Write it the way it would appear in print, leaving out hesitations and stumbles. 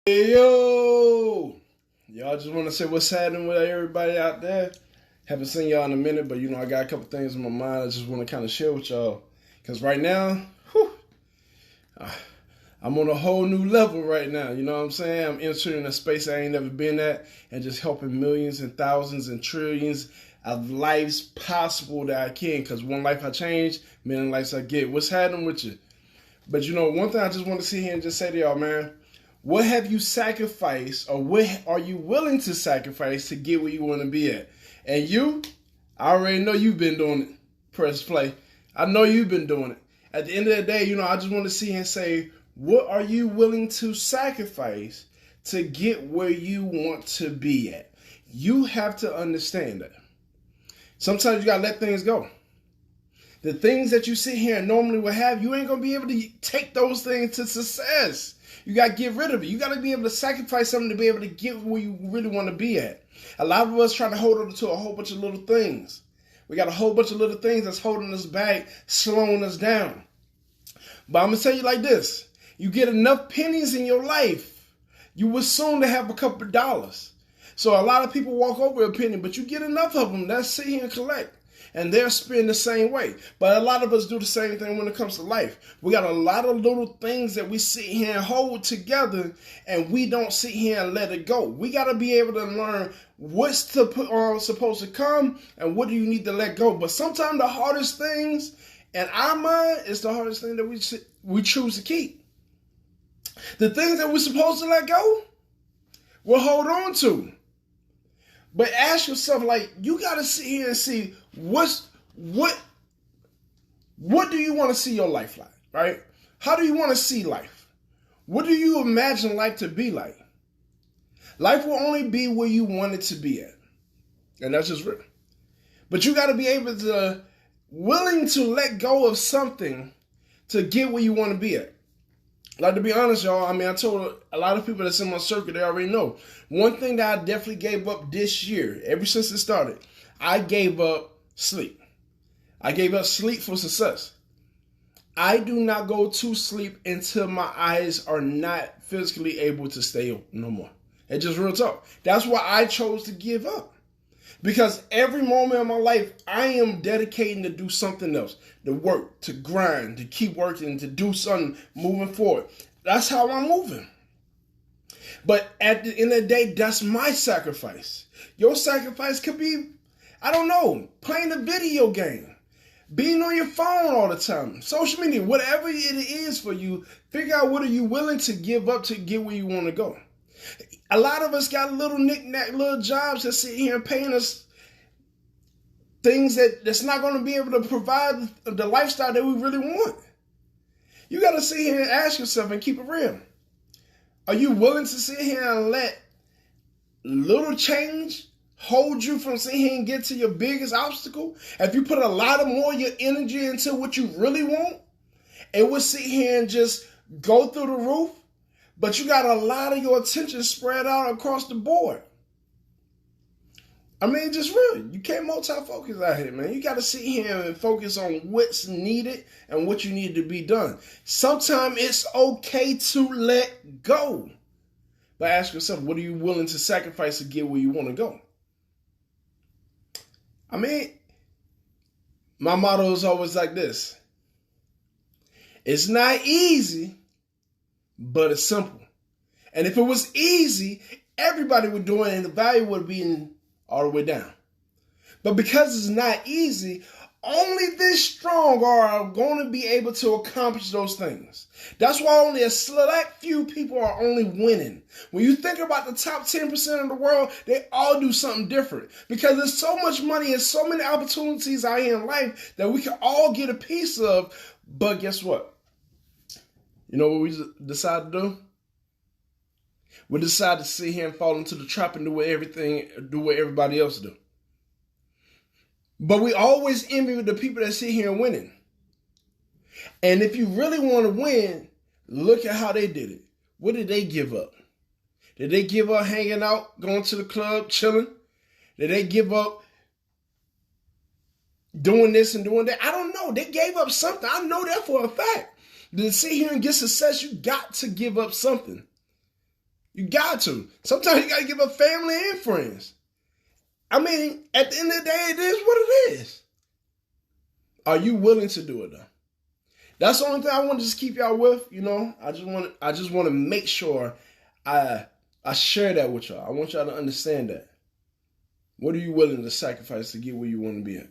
Hey, yo! Y'all just want to say what's happening with everybody out there. Haven't seen y'all in a minute, but I got a couple things in my mind I just want to kind of share with y'all. Because right now, I'm on a whole new level right now. You know what I'm saying? I'm entering a space I ain't never been at and just helping millions and thousands and trillions of lives possible that I can. Because one life I change, many lives I get. What's happening with you? But one thing I just want to sit here and just say to y'all, man. What have you sacrificed, or what are you willing to sacrifice to get where you want to be at? And I already know you've been doing it. Press play. I know you've been doing it. At the end of the day, I just want to see and say, what are you willing to sacrifice to get where you want to be at? You have to understand that. Sometimes you got to let things go. The things that you sit here and normally would have, you ain't going to be able to take those things to success. You got to get rid of it. You got to be able to sacrifice something to be able to get where you really want to be at. A lot of us trying to hold on to a whole bunch of little things. We got a whole bunch of little things that's holding us back, slowing us down. But I'm going to tell you like this. You get enough pennies in your life, you will soon to have a couple of dollars. So a lot of people walk over a penny, but you get enough of them that sit here and collect. And they're spending the same way. But a lot of us do the same thing when it comes to life. We got a lot of little things that we sit here and hold together, and we don't sit here and let it go. We got to be able to learn what's supposed to come and what do you need to let go. But sometimes the hardest things in our mind is the hardest thing that we choose to keep. The things that we're supposed to let go, we'll hold on to. But ask yourself, you got to sit here and see what do you want to see your life like, right? How do you want to see life? What do you imagine life to be like? Life will only be where you want it to be at. And that's just real. But you got to be willing to let go of something to get where you want to be at. To be honest, y'all, I told a lot of people that's in my circle, they already know. One thing that I definitely gave up this year, ever since it started, I gave up sleep. I gave up sleep for success. I do not go to sleep until my eyes are not physically able to stay open no more. It's just real talk. That's why I chose to give up. Because every moment of my life, I am dedicating to do something else. To work, to grind, to keep working, to do something moving forward. That's how I'm moving. But at the end of the day, that's my sacrifice. Your sacrifice could be, playing a video game. Being on your phone all the time. Social media, whatever it is for you, figure out what are you willing to give up to get where you want to go. A lot of us got little knick-knack little jobs that sit here and paying us things that's not going to be able to provide the lifestyle that we really want. You got to sit here and ask yourself and keep it real. Are you willing to sit here and let little change hold you from sitting here and get to your biggest obstacle? If you put a lot of more of your energy into what you really want, it would sit here and just go through the roof. But you got a lot of your attention spread out across the board. Just really, you can't multi-focus out here, man. You got to sit here and focus on what's needed and what you need to be done. Sometimes it's okay to let go. But ask yourself, what are you willing to sacrifice to get where you want to go? My motto is always like this. It's not easy, but it's simple. And if it was easy, everybody would do it and the value would be all the way down. But because it's not easy, only this strong are going to be able to accomplish those things. That's why only a select few people are only winning. When you think about the top 10% of the world, they all do something different. Because there's so much money and so many opportunities out here in life that we can all get a piece of. But guess what? You know what we decide to do? We decide to sit here and fall into the trap and do what everybody else do. But we always envy the people that sit here and winning. And if you really want to win, look at how they did it. What did they give up? Did they give up hanging out, going to the club, chilling? Did they give up doing this and doing that? I don't know. They gave up something. I know that for a fact. To sit here and get success, you got to give up something. You got to. Sometimes you got to give up family and friends. I mean, at the end of the day, it is what it is. Are you willing to do it though? That's the only thing I want to just keep y'all with. I just want to make sure I share that with y'all. I want y'all to understand that. What are you willing to sacrifice to get where you want to be at?